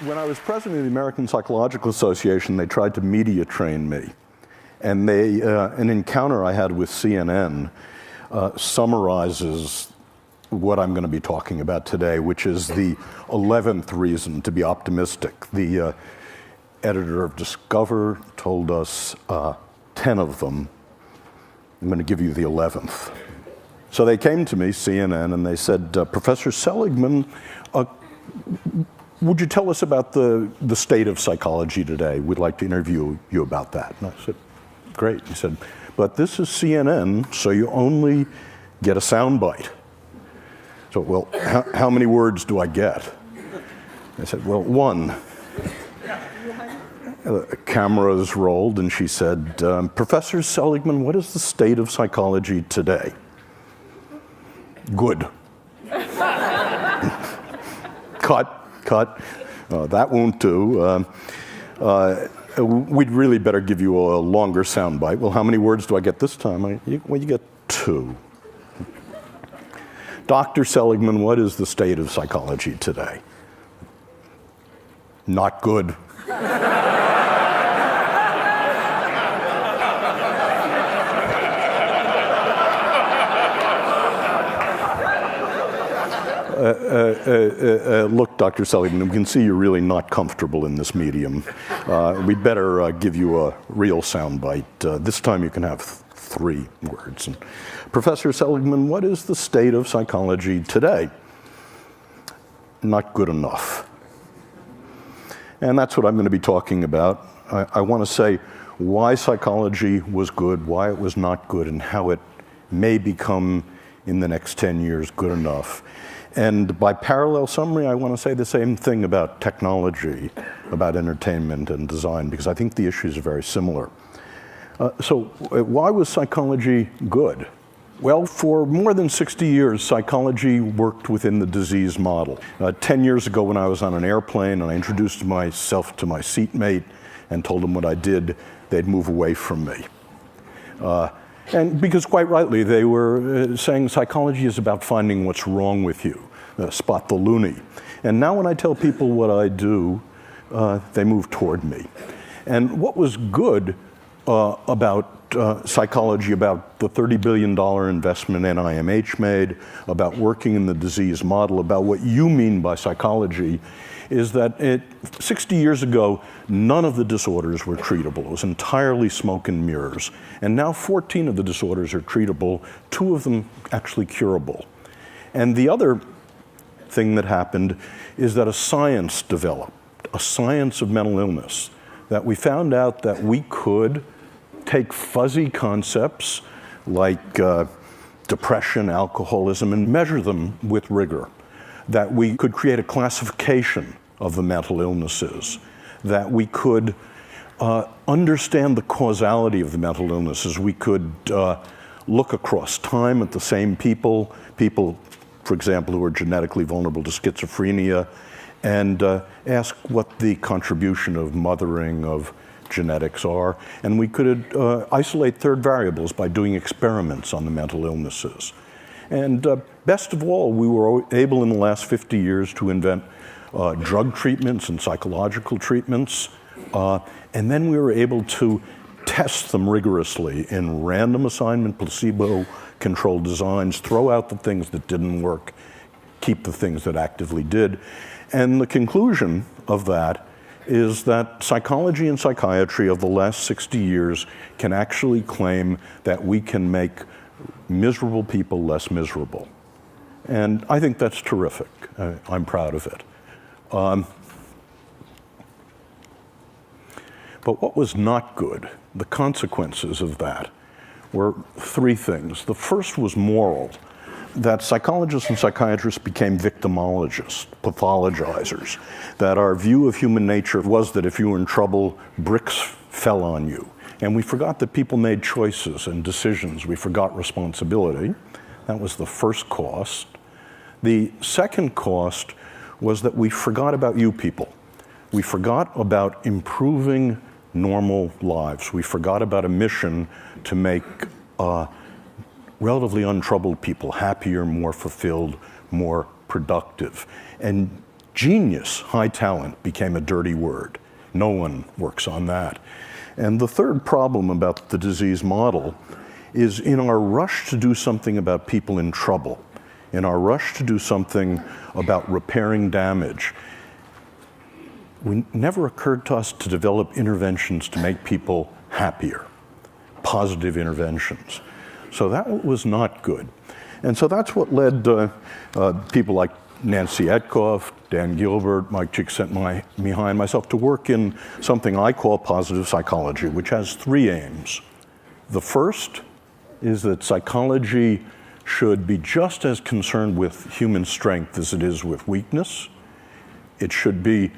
When I was president of the American Psychological Association, they tried to media train me. And an encounter I had with CNN summarizes what I'm going to be talking about today, which is the 11th reason to be optimistic. The editor of Discover told us 10 of them. I'm going to give you the 11th. So they came to me, CNN, and they said, Professor Seligman, would you tell us about the state of psychology today? We'd like to interview you about that. And I said, great. He said, but this is CNN, so you only get a soundbite. So, well, how many words do I get? I said, well, one. Cameras rolled, and she said, Professor Seligman, what is the state of psychology today? Good. Cut. That won't do. We'd really better give you a longer soundbite. Well, how many words do I get this time? Well, you get 2. Dr. Seligman, what is the state of psychology today? Not good. Look, Dr. Seligman, we can see you're really not comfortable in this medium. We'd better give you a real soundbite. This time you can have 3 words. And Professor Seligman, what is the state of psychology today? Not good enough. And that's what I'm going to be talking about. I want to say why psychology was good, why it was not good, and how it may become, in the next 10 years, good enough. And by parallel summary, I want to say the same thing about technology, about entertainment and design, because I think the issues are very similar. So why was psychology good? Well, for more than 60 years, psychology worked within the disease model. 10 years ago when I was on an airplane and I introduced myself to my seatmate and told them what I did, they'd move away from me. And because quite rightly, they were saying psychology is about finding what's wrong with you, spot the loony. And now when I tell people what I do, they move toward me. And what was good about psychology, about the $30 billion investment NIMH made, about working in the disease model, about what you mean by psychology, is that 60 years ago, none of the disorders were treatable. It was entirely smoke and mirrors. And now 14 of the disorders are treatable, 2 of them actually curable. And the other thing that happened is that a science developed, a science of mental illness, that we found out that we could take fuzzy concepts like depression, alcoholism, and measure them with rigor. That we could create a classification of the mental illnesses, that we could understand the causality of the mental illnesses. We could look across time at the same people, for example, who are genetically vulnerable to schizophrenia, and ask what the contribution of mothering, of genetics are. And we could isolate third variables by doing experiments on the mental illnesses. And best of all, we were able in the last 50 years to invent drug treatments and psychological treatments. And then we were able to test them rigorously in random assignment, placebo-controlled designs, throw out the things that didn't work, keep the things that actively did. And the conclusion of that is that psychology and psychiatry of the last 60 years can actually claim that we can make miserable people less miserable. And I think that's terrific. I'm proud of it. But what was not good, the consequences of that, were 3 things. The first was moral, that psychologists and psychiatrists became victimologists, pathologizers, that our view of human nature was that if you were in trouble, bricks fell on you. And we forgot that people made choices and decisions. We forgot responsibility. That was the first cost. The second cost was that we forgot about you people. We forgot about improving normal lives. We forgot about a mission to make relatively untroubled people happier, more fulfilled, more productive. And Genius, high talent, became a dirty word. No one works on that. And the third problem about the disease model is in our rush to do something about people in trouble, in our rush to do something about repairing damage, it never occurred to us to develop interventions to make people happier, positive interventions. So that was not good. And so that's what led people like Nancy Etkoff, Dan Gilbert, Mike Csikszentmihalyi, myself to work in something I call positive psychology, which has three aims. The first is that psychology should be just as concerned with human strength as it is with weakness. It should be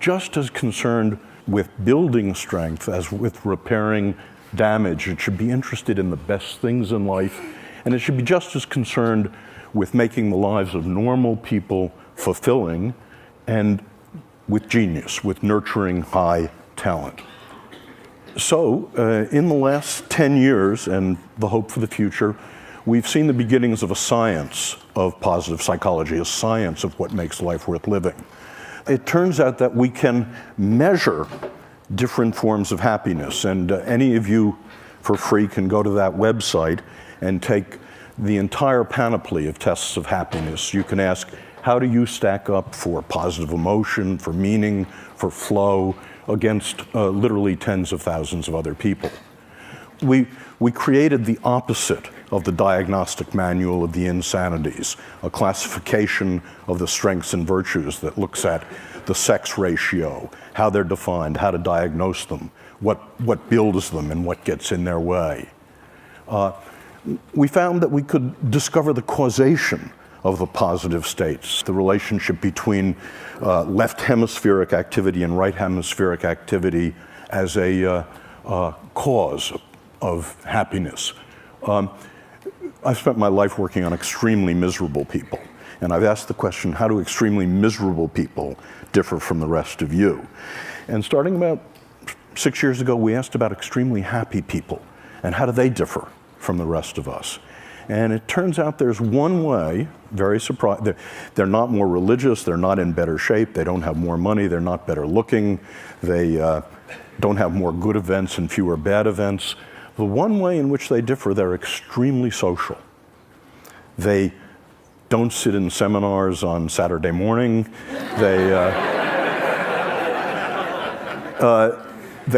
just as concerned with building strength as with repairing damage. It should be interested in the best things in life, and it should be just as concerned with making the lives of normal people fulfilling and with genius, with nurturing high talent. So in the last 10 years, and the hope for the future, we've seen the beginnings of a science of positive psychology, a science of what makes life worth living. It turns out that we can measure different forms of happiness, and any of you for free can go to that website and take the entire panoply of tests of happiness. You can ask, how do you stack up for positive emotion, for meaning, for flow, against literally tens of thousands of other people. We created the opposite of the diagnostic manual of the insanities, a classification of the strengths and virtues that looks at the sex ratio, how they're defined, how to diagnose them, what builds them and what gets in their way. We found that we could discover the causation of the positive states, the relationship between left hemispheric activity and right hemispheric activity as a cause of happiness. I've spent my life working on extremely miserable people, and I've asked the question, how do extremely miserable people differ from the rest of you? And starting about 6 years ago, we asked about extremely happy people, and how do they differ from the rest of us? And it turns out there's one way, very surprising, they're not more religious, they're not in better shape, they don't have more money, they're not better looking, they don't have more good events and fewer bad events. The one way in which they differ, they're extremely social. They don't sit in seminars on Saturday morning. They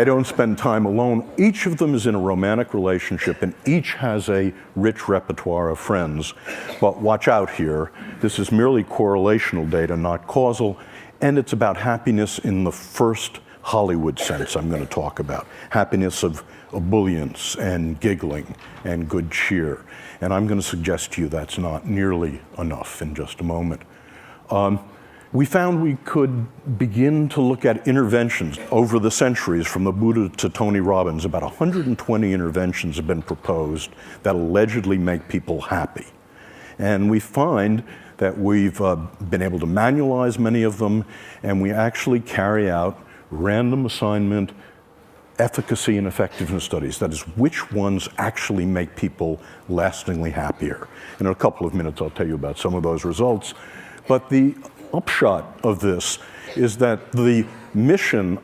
don't spend time alone. Each of them is in a romantic relationship, and each has a rich repertoire of friends. But watch out here. This is merely correlational data, not causal, and it's about happiness in the first Hollywood sense I'm going to talk about. Happiness of ebullience and giggling and good cheer. And I'm going to suggest to you that's not nearly enough in just a moment. We found we could begin to look at interventions over the centuries, from the Buddha to Tony Robbins. About 120 interventions have been proposed that allegedly make people happy. And we find that we've been able to manualize many of them, and we actually carry out random assignment efficacy and effectiveness studies. That is, which ones actually make people lastingly happier. In a couple of minutes, I'll tell you about some of those results. But the upshot of this is that the mission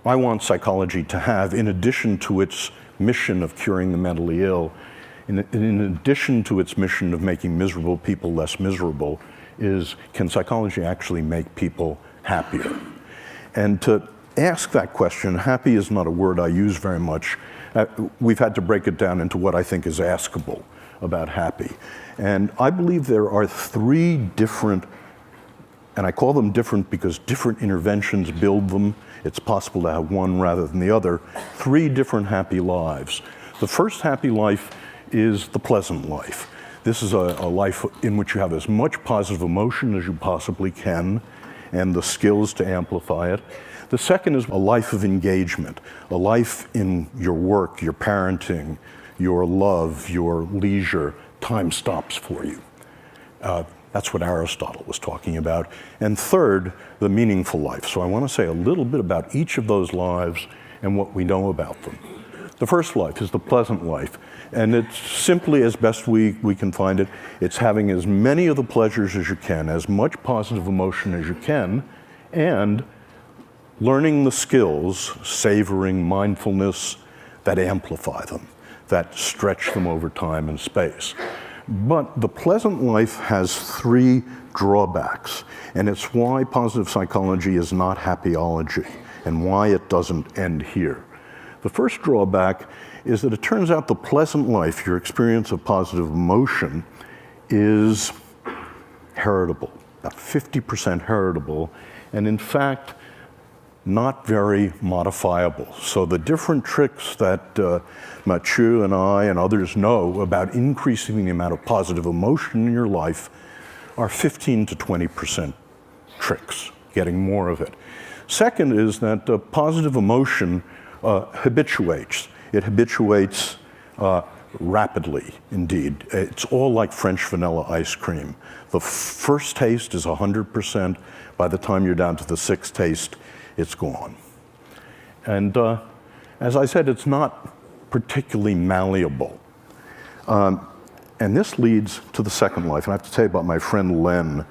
I want psychology to have, in addition to its mission of curing the mentally ill, in addition to its mission of making miserable people less miserable, is, can psychology actually make people happier? And to ask that question, happy is not a word I use very much. We've had to break it down into what I think is askable about happy. And I believe there are three different, and I call them different because different interventions build them. It's possible to have one rather than the other. Three different happy lives. The first happy life is the pleasant life. This is a life in which you have as much positive emotion as you possibly can and the skills to amplify it. The second is a life of engagement, a life in your work, your parenting, your love, your leisure. Time stops for you. That's what Aristotle was talking about. And third, the meaningful life. So I want to say a little bit about each of those lives and what we know about them. The first life is the pleasant life, and it's simply, as best we can find it, it's having as many of the pleasures as you can, as much positive emotion as you can, and learning the skills, savoring mindfulness, that amplify them, that stretch them over time and space. But the pleasant life has 3 drawbacks, and it's why positive psychology is not happyology, and why it doesn't end here. The first drawback is that it turns out the pleasant life, your experience of positive emotion, is heritable, about 50% heritable, and in fact, not very modifiable. So the different tricks that Mathieu and I and others know about increasing the amount of positive emotion in your life are 15 to 20% tricks, getting more of it. Second is that positive emotion habituates. It habituates rapidly, indeed. It's all like French vanilla ice cream. The first taste is 100%. By the time you're down to the 6th taste, it's gone. And as I said, it's not particularly malleable. And this leads to the second life. And I have to tell you about my friend Len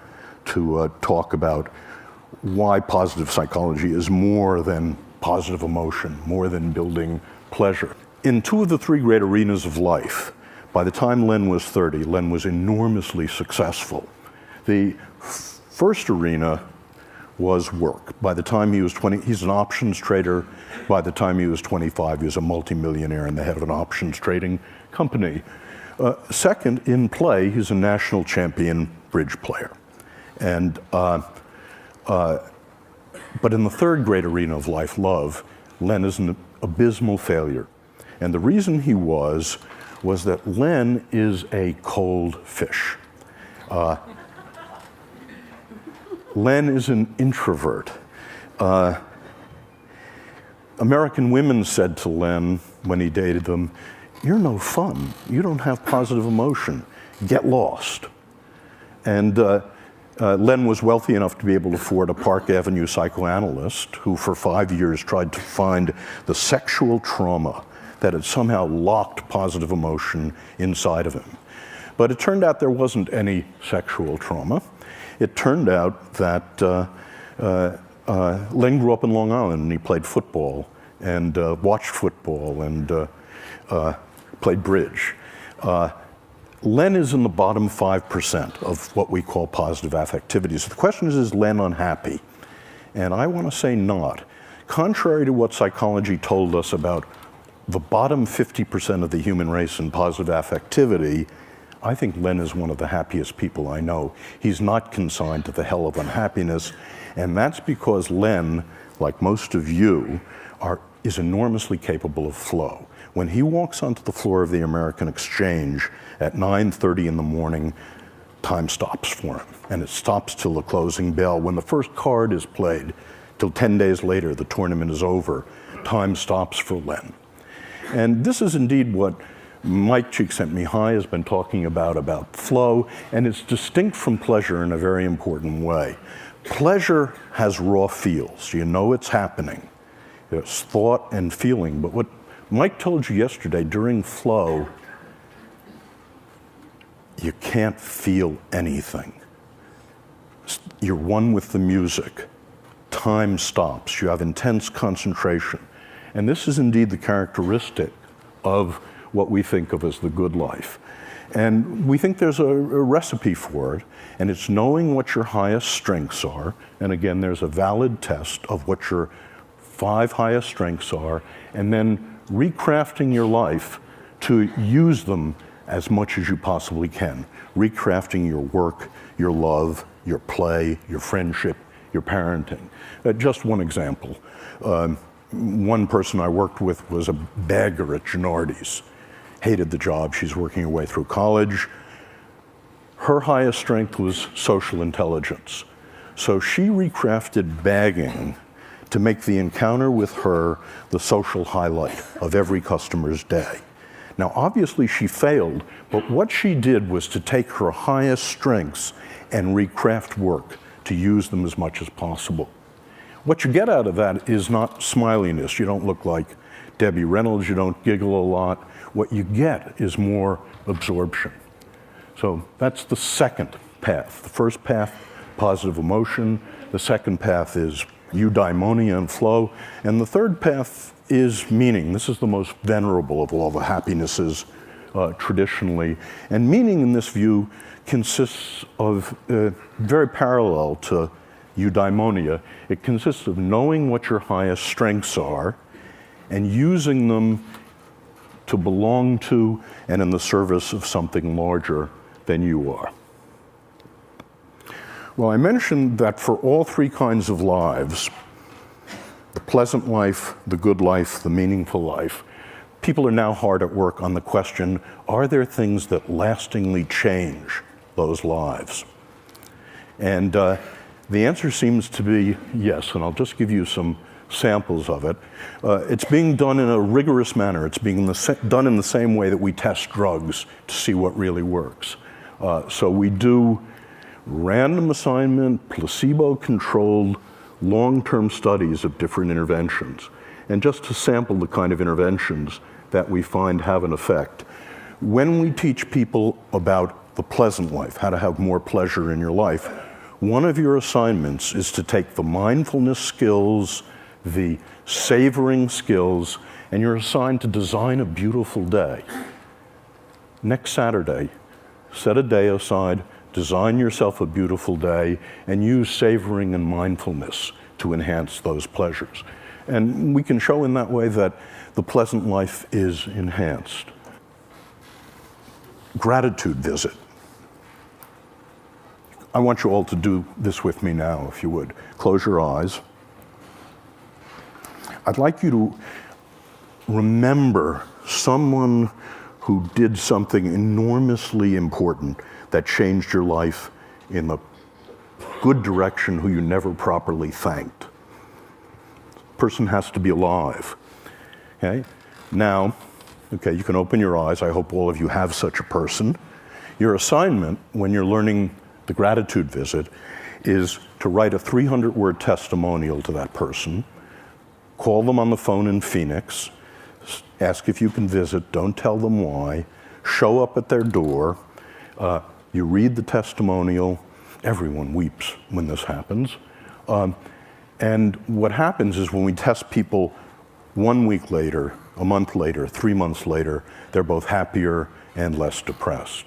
to talk about why positive psychology is more than positive emotion, more than building pleasure. In 2 of the 3 great arenas of life, by the time Len was 30, Len was enormously successful. The first arena was work. By the time he was 20, he's an options trader. By the time he was 25, he was a multimillionaire and the head of an options trading company. Second, in play, he's a national champion bridge player. And, but in the third great arena of life, love, Len is an abysmal failure. And the reason he was that Len is a cold fish. Len is an introvert. American women said to Len when he dated them, "You're no fun. You don't have positive emotion. Get lost." And Len was wealthy enough to be able to afford a Park Avenue psychoanalyst who for 5 years tried to find the sexual trauma that had somehow locked positive emotion inside of him. But it turned out there wasn't any sexual trauma. It turned out that Len grew up in Long Island and he played football and watched football and played bridge. Len is in the bottom 5% of what we call positive affectivity. So the question is Len unhappy? And I want to say not. Contrary to what psychology told us about the bottom 50% of the human race in positive affectivity, I think Len is one of the happiest people I know. He's not consigned to the hell of unhappiness, and that's because Len, like most of you, is enormously capable of flow. When he walks onto the floor of the American Exchange at 9:30 in the morning, time stops for him, and it stops till the closing bell. When the first card is played, till 10 days later, the tournament is over, time stops for Len. And this is indeed what Mike Csikszentmihalyi has been talking about flow, and it's distinct from pleasure in a very important way. Pleasure has raw feels. You know it's happening. It's thought and feeling. But what Mike told you yesterday, during flow, you can't feel anything. You're one with the music. Time stops. You have intense concentration. And this is indeed the characteristic of what we think of as the good life. And we think there's a recipe for it, and it's knowing what your highest strengths are. And again, there's a valid test of what your 5 highest strengths are, and then recrafting your life to use them as much as you possibly can. Recrafting your work, your love, your play, your friendship, your parenting. Just one example. One person I worked with was a bagger at Gennardi's. Hated the job. She's working her way through college. Her highest strength was social intelligence. So she recrafted bagging to make the encounter with her the social highlight of every customer's day. Now, obviously she failed, but what she did was to take her highest strengths and recraft work to use them as much as possible. What you get out of that is not smiliness. You don't look like Debbie Reynolds. You don't giggle a lot. What you get is more absorption. So that's the second path. The first path, positive emotion. The second path is eudaimonia and flow. And the third path is meaning. This is the most venerable of all the happinesses traditionally. And meaning in this view consists of, very parallel to eudaimonia, it consists of knowing what your highest strengths are and using them to belong to and in the service of something larger than you are. Well, I mentioned that for all three kinds of lives, the pleasant life, the good life, the meaningful life, people are now hard at work on the question, are there things that lastingly change those lives? And the answer seems to be yes, and I'll just give you some samples of it. It's being done in a rigorous manner. It's being done in the same way that we test drugs to see what really works. So we do random assignment, placebo-controlled, long-term studies of different interventions. And just to sample the kind of interventions that we find have an effect, when we teach people about the pleasant life, how to have more pleasure in your life, one of your assignments is to take the mindfulness skills, the savoring skills, and you're assigned to design a beautiful day. Next Saturday, set a day aside, design yourself a beautiful day, and use savoring and mindfulness to enhance those pleasures. And we can show in that way that the pleasant life is enhanced. Gratitude visit. I want you all to do this with me now, if you would. Close your eyes. I'd like you to remember someone who did something enormously important that changed your life in the good direction, who you never properly thanked. The person has to be alive. Okay? Now, okay, you can open your eyes. I hope all of you have such a person. Your assignment when you're learning the gratitude visit is to write a 300-word testimonial to that person, call them on the phone in Phoenix, ask if you can visit, don't tell them why, show up at their door, you read the testimonial. Everyone weeps when this happens. And what happens is when we test people 1 week later, a month later, 3 months later, they're both happier and less depressed.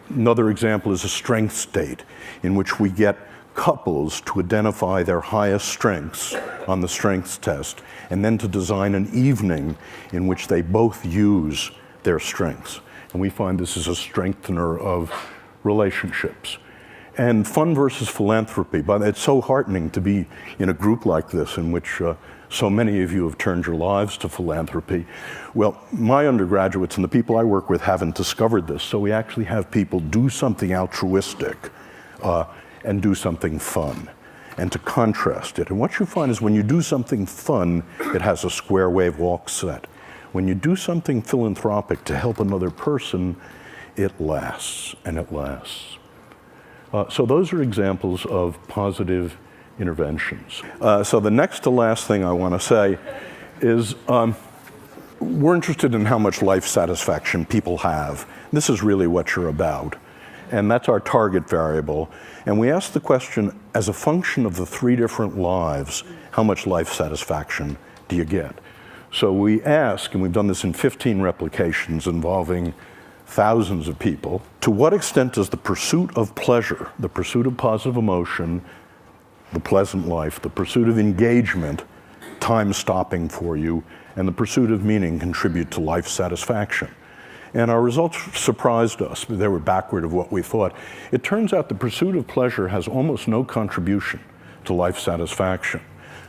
Another example is a strength state in which we get couples to identify their highest strengths on the strengths test and then to design an evening in which they both use their strengths. And we find this is a strengthener of relationships. And fun versus philanthropy, but it's so heartening to be in a group like this in which so many of you have turned your lives to philanthropy. Well, my undergraduates and the people I work with haven't discovered this, so we actually have people do something altruistic and do something fun, and to contrast it. And what you find is when you do something fun, it has a square wave walk set. When you do something philanthropic to help another person, it lasts and it lasts. So those are examples of positive interventions. So the next to last thing I want to say is we're interested in how much life satisfaction people have. This is really what you're about. And that's our target variable. And we ask the question, as a function of the 3 different lives, how much life satisfaction do you get? So we ask, and we've done this in 15 replications involving thousands of people, to what extent does the pursuit of pleasure, the pursuit of positive emotion, the pleasant life, the pursuit of engagement, time stopping for you, and the pursuit of meaning contribute to life satisfaction? And our results surprised us. They were backward of what we thought. It turns out the pursuit of pleasure has almost no contribution to life satisfaction.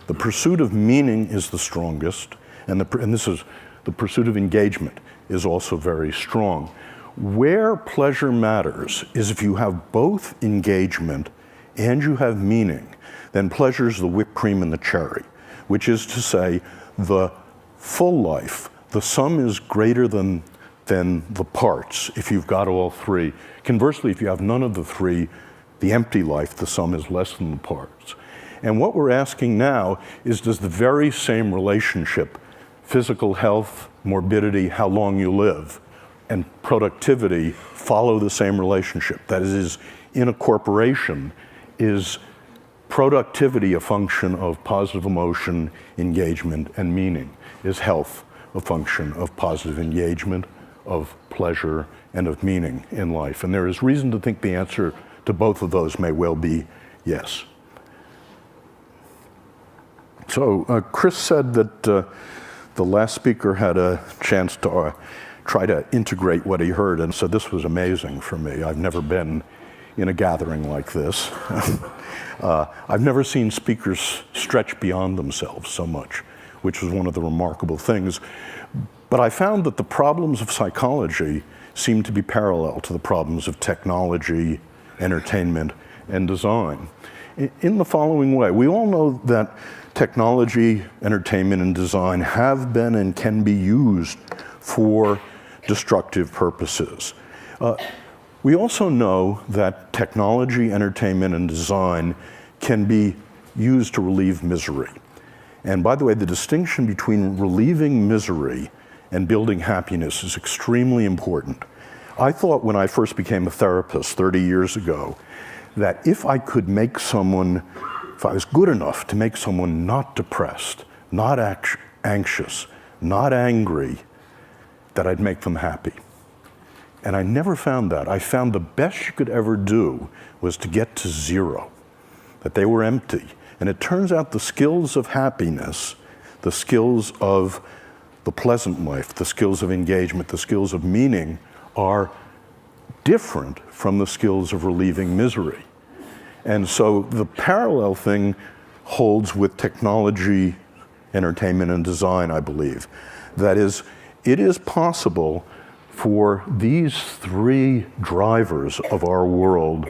The pursuit of meaning is the strongest, and this is the pursuit of engagement is also very strong. Where pleasure matters is if you have both engagement and you have meaning, then pleasure is the whipped cream and the cherry, which is to say the full life, the sum is greater than the parts if you've got all 3. Conversely, if you have none of the 3, the empty life, the sum is less than the parts. And what we're asking now is, does the very same relationship, physical health, morbidity, how long you live, and productivity follow the same relationship? That is, in a corporation, is productivity a function of positive emotion, engagement, and meaning? Is health a function of positive engagement, of pleasure, and of meaning in life? And there is reason to think the answer to both of those may well be yes. So Chris said that the last speaker had a chance to try to integrate what he heard, and so this was amazing for me. I've never been in a gathering like this. I've never seen speakers stretch beyond themselves so much, which was one of the remarkable things. But I found that the problems of psychology seem to be parallel to the problems of technology, entertainment, and design. In the following way, we all know that technology, entertainment, and design have been and can be used for destructive purposes. We also know that technology, entertainment, and design can be used to relieve misery. And by the way, the distinction between relieving misery and building happiness is extremely important. I thought when I first became a therapist 30 years ago that if I could make someone, if I was good enough to make someone not depressed, not anxious, not angry, that I'd make them happy. And I never found that. I found the best you could ever do was to get to zero, that they were empty. And it turns out the skills of happiness, the skills of the pleasant life, the skills of engagement, the skills of meaning are different from the skills of relieving misery. And so the parallel thing holds with technology, entertainment, and design, I believe. That is, it is possible for these three drivers of our world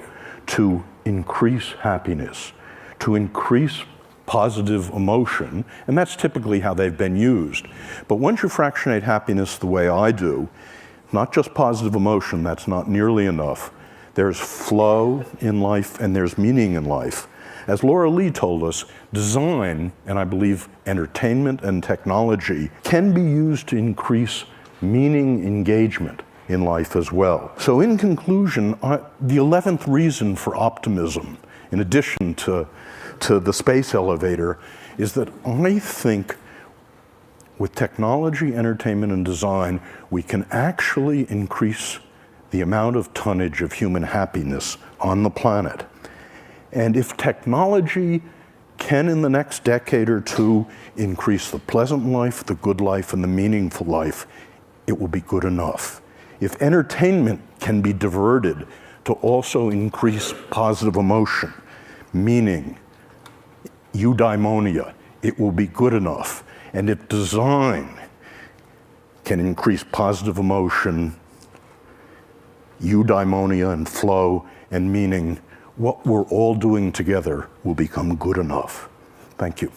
to increase happiness, to increase positive emotion, and that's typically how they've been used. But once you fractionate happiness the way I do, not just positive emotion, that's not nearly enough. There's flow in life and there's meaning in life. As Laura Lee told us, design, and I believe entertainment and technology, can be used to increase meaning engagement in life as well. So in conclusion, the 11th reason for optimism, in addition to the space elevator, is that I think with technology, entertainment, and design, we can actually increase the amount of tonnage of human happiness on the planet. And if technology can, in the next decade or two, increase the pleasant life, the good life, and the meaningful life, it will be good enough. If entertainment can be diverted to also increase positive emotion, meaning, eudaimonia, it will be good enough. And if design can increase positive emotion, eudaimonia, and flow, and meaning, what we're all doing together will become good enough. Thank you.